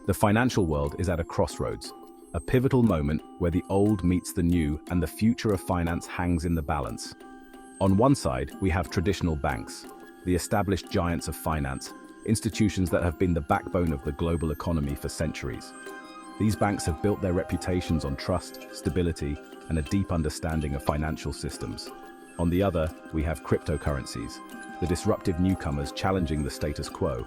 The financial world is at a crossroads, a pivotal moment where the old meets the new and the future of finance hangs in the balance. On one side, we have traditional banks, the established giants of finance, institutions that have been the backbone of the global economy for centuries. These banks have built their reputations on trust, stability, and a deep understanding of financial systems. On the other, we have cryptocurrencies, the disruptive newcomers challenging the status quo.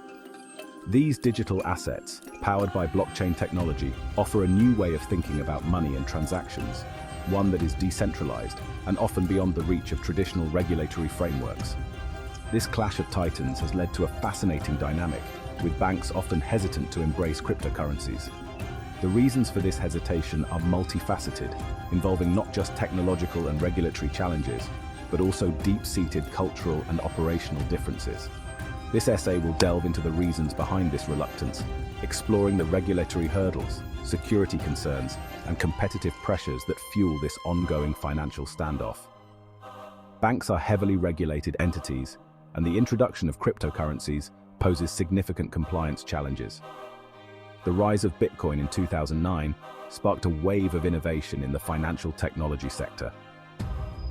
These digital assets, powered by blockchain technology, offer a new way of thinking about money and transactions, one that is decentralized and often beyond the reach of traditional regulatory frameworks. This clash of titans has led to a fascinating dynamic, with banks often hesitant to embrace cryptocurrencies. The reasons for this hesitation are multifaceted, involving not just technological and regulatory challenges, but also deep-seated cultural and operational differences. This essay will delve into the reasons behind this reluctance, exploring the regulatory hurdles, security concerns, and competitive pressures that fuel this ongoing financial standoff. Banks are heavily regulated entities, and the introduction of cryptocurrencies poses significant compliance challenges. The rise of Bitcoin in 2009 sparked a wave of innovation in the financial technology sector.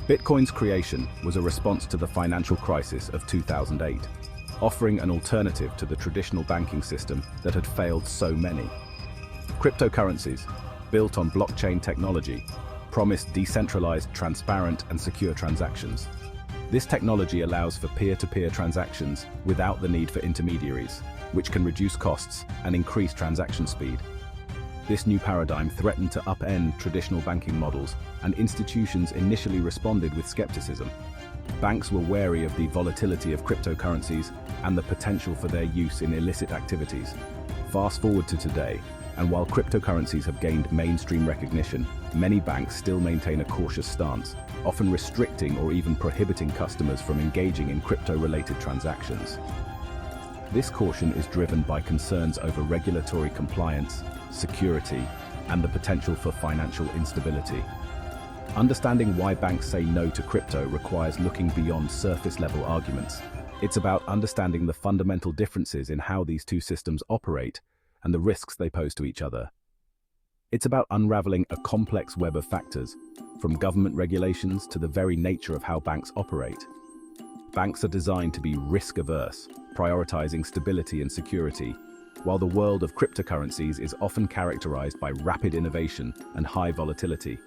Bitcoin's creation was a response to the financial crisis of 2008, offering an alternative to the traditional banking system that had failed so many. Cryptocurrencies, built on blockchain technology, promise decentralized, transparent, and secure transactions. This technology allows for peer-to-peer transactions without the need for intermediaries, which can reduce costs and increase transaction speed. This new paradigm threatened to upend traditional banking models, and institutions initially responded with skepticism. Banks were wary of the volatility of cryptocurrencies and the potential for their use in illicit activities. Fast forward to today, and while cryptocurrencies have gained mainstream recognition, many banks still maintain a cautious stance, often restricting or even prohibiting customers from engaging in crypto-related transactions. This caution is driven by concerns over regulatory compliance, security, and the potential for financial instability. Understanding why banks say no to crypto requires looking beyond surface-level arguments. It's about understanding the fundamental differences in how these two systems operate and the risks they pose to each other. It's about unraveling a complex web of factors, from government regulations to the very nature of how banks operate. Banks are designed to be risk-averse, prioritizing stability and security, while the world of cryptocurrencies is often characterized by rapid innovation and high volatility.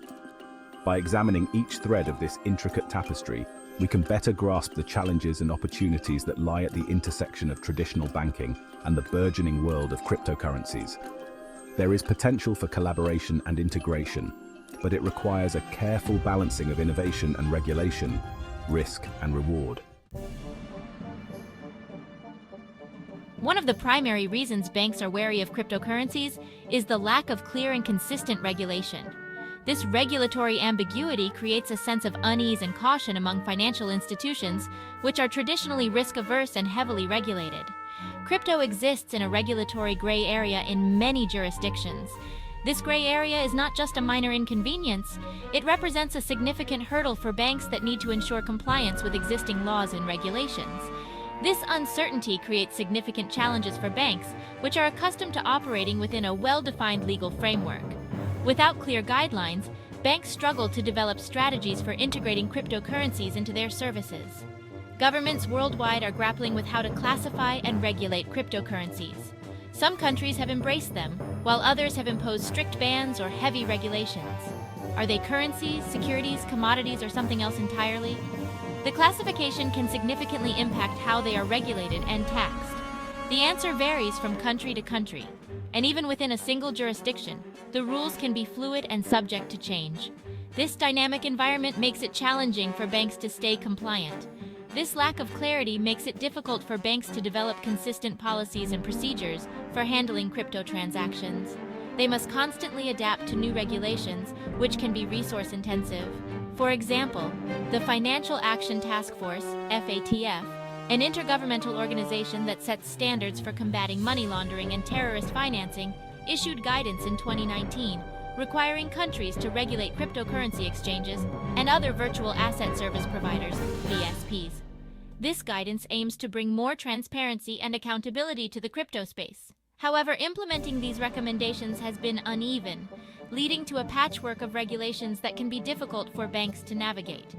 By examining each thread of this intricate tapestry, we can better grasp the challenges and opportunities that lie at the intersection of traditional banking and the burgeoning world of cryptocurrencies. There is potential for collaboration and integration, but it requires a careful balancing of innovation and regulation, risk and reward. One of the primary reasons banks are wary of cryptocurrencies is the lack of clear and consistent regulation. This regulatory ambiguity creates a sense of unease and caution among financial institutions, which are traditionally risk-averse and heavily regulated. Crypto exists in a regulatory gray area in many jurisdictions. This gray area is not just a minor inconvenience, it represents a significant hurdle for banks that need to ensure compliance with existing laws and regulations. This uncertainty creates significant challenges for banks, which are accustomed to operating within a well-defined legal framework. Without clear guidelines, banks struggle to develop strategies for integrating cryptocurrencies into their services. Governments worldwide are grappling with how to classify and regulate cryptocurrencies. Some countries have embraced them, while others have imposed strict bans or heavy regulations. Are they currencies, securities, commodities, or something else entirely? The classification can significantly impact how they are regulated and taxed. The answer varies from country to country, and even within a single jurisdiction, the rules can be fluid and subject to change. This dynamic environment makes it challenging for banks to stay compliant. This lack of clarity makes it difficult for banks to develop consistent policies and procedures for handling crypto transactions. They must constantly adapt to new regulations, which can be resource-intensive. For example, the Financial Action Task Force, FATF, an intergovernmental organization that sets standards for combating money laundering and terrorist financing, issued guidance in 2019 requiring countries to regulate cryptocurrency exchanges and other virtual asset service providers, VSPs. This guidance aims to bring more transparency and accountability to the crypto space. However, implementing these recommendations has been uneven, leading to a patchwork of regulations that can be difficult for banks to navigate.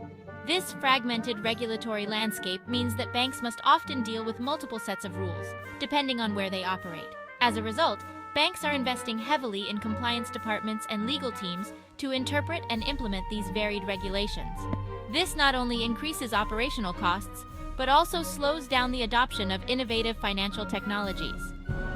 This fragmented regulatory landscape means that banks must often deal with multiple sets of rules, depending on where they operate. As a result, banks are investing heavily in compliance departments and legal teams to interpret and implement these varied regulations. This not only increases operational costs, but also slows down the adoption of innovative financial technologies.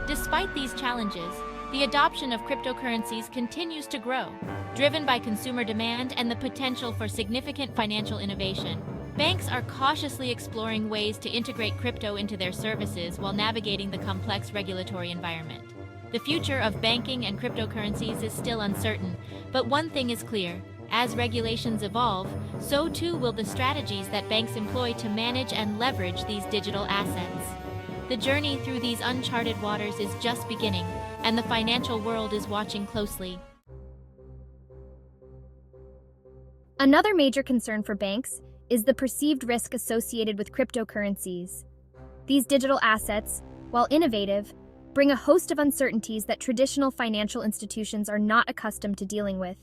Despite these challenges, the adoption of cryptocurrencies continues to grow, driven by consumer demand and the potential for significant financial innovation. Banks are cautiously exploring ways to integrate crypto into their services while navigating the complex regulatory environment. The future of banking and cryptocurrencies is still uncertain, but one thing is clear: as regulations evolve, so too will the strategies that banks employ to manage and leverage these digital assets. The journey through these uncharted waters is just beginning, and the financial world is watching closely. Another major concern for banks is the perceived risk associated with cryptocurrencies. These digital assets, while innovative, bring a host of uncertainties that traditional financial institutions are not accustomed to dealing with.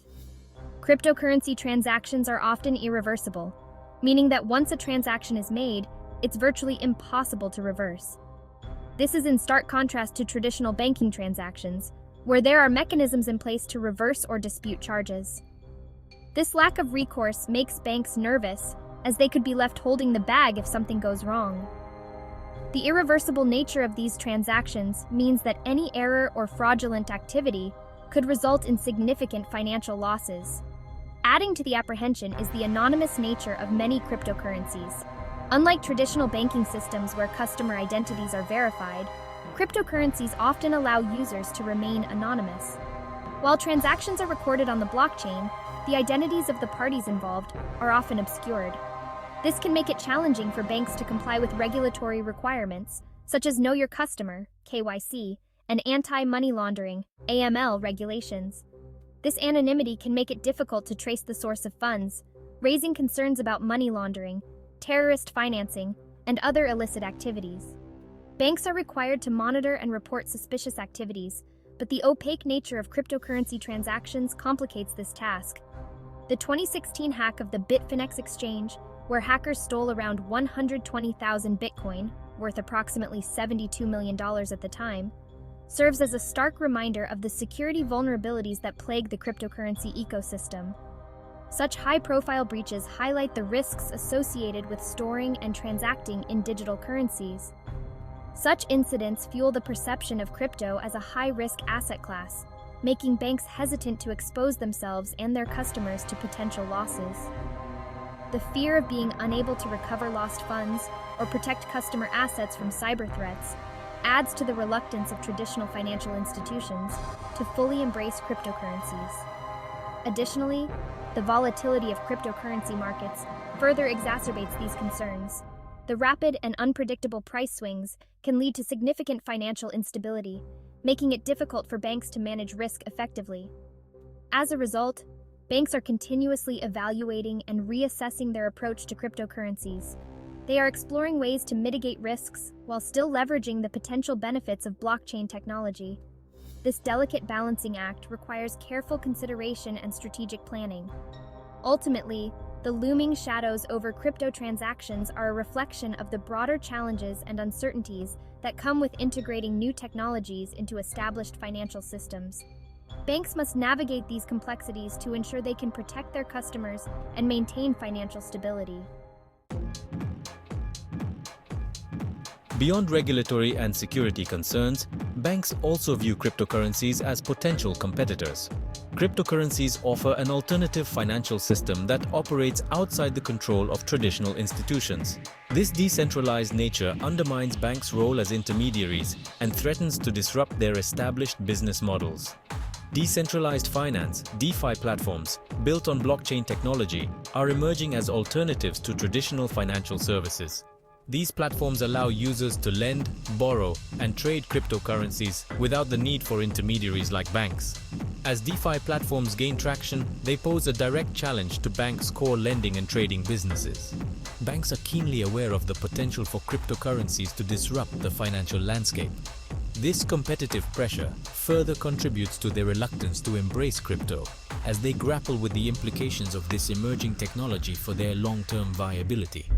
Cryptocurrency transactions are often irreversible, meaning that once a transaction is made, it's virtually impossible to reverse. This is in stark contrast to traditional banking transactions, where there are mechanisms in place to reverse or dispute charges. This lack of recourse makes banks nervous, as they could be left holding the bag if something goes wrong. The irreversible nature of these transactions means that any error or fraudulent activity could result in significant financial losses. Adding to the apprehension is the anonymous nature of many cryptocurrencies. Unlike traditional banking systems where customer identities are verified, cryptocurrencies often allow users to remain anonymous. While transactions are recorded on the blockchain, the identities of the parties involved are often obscured. This can make it challenging for banks to comply with regulatory requirements, such as Know Your Customer, KYC, and anti-money laundering, AML regulations. This anonymity can make it difficult to trace the source of funds, raising concerns about money laundering, terrorist financing, and other illicit activities. Banks are required to monitor and report suspicious activities, but the opaque nature of cryptocurrency transactions complicates this task. The 2016 hack of the Bitfinex exchange, where hackers stole around 120,000 Bitcoin, worth approximately $72 million at the time, serves as a stark reminder of the security vulnerabilities that plague the cryptocurrency ecosystem. Such high-profile breaches highlight the risks associated with storing and transacting in digital currencies. Such incidents fuel the perception of crypto as a high-risk asset class, making banks hesitant to expose themselves and their customers to potential losses. The fear of being unable to recover lost funds or protect customer assets from cyber threats adds to the reluctance of traditional financial institutions to fully embrace cryptocurrencies. Additionally, the volatility of cryptocurrency markets further exacerbates these concerns. The rapid and unpredictable price swings can lead to significant financial instability, making it difficult for banks to manage risk effectively. As a result, banks are continuously evaluating and reassessing their approach to cryptocurrencies. They are exploring ways to mitigate risks while still leveraging the potential benefits of blockchain technology. This delicate balancing act requires careful consideration and strategic planning. Ultimately, the looming shadows over crypto transactions are a reflection of the broader challenges and uncertainties that come with integrating new technologies into established financial systems. Banks must navigate these complexities to ensure they can protect their customers and maintain financial stability. Beyond regulatory and security concerns, banks also view cryptocurrencies as potential competitors. Cryptocurrencies offer an alternative financial system that operates outside the control of traditional institutions. This decentralized nature undermines banks' role as intermediaries and threatens to disrupt their established business models. Decentralized finance, DeFi platforms, built on blockchain technology, are emerging as alternatives to traditional financial services. These platforms allow users to lend, borrow, and trade cryptocurrencies without the need for intermediaries like banks. As DeFi platforms gain traction, they pose a direct challenge to banks' core lending and trading businesses. Banks are keenly aware of the potential for cryptocurrencies to disrupt the financial landscape. This competitive pressure further contributes to their reluctance to embrace crypto, as they grapple with the implications of this emerging technology for their long-term viability.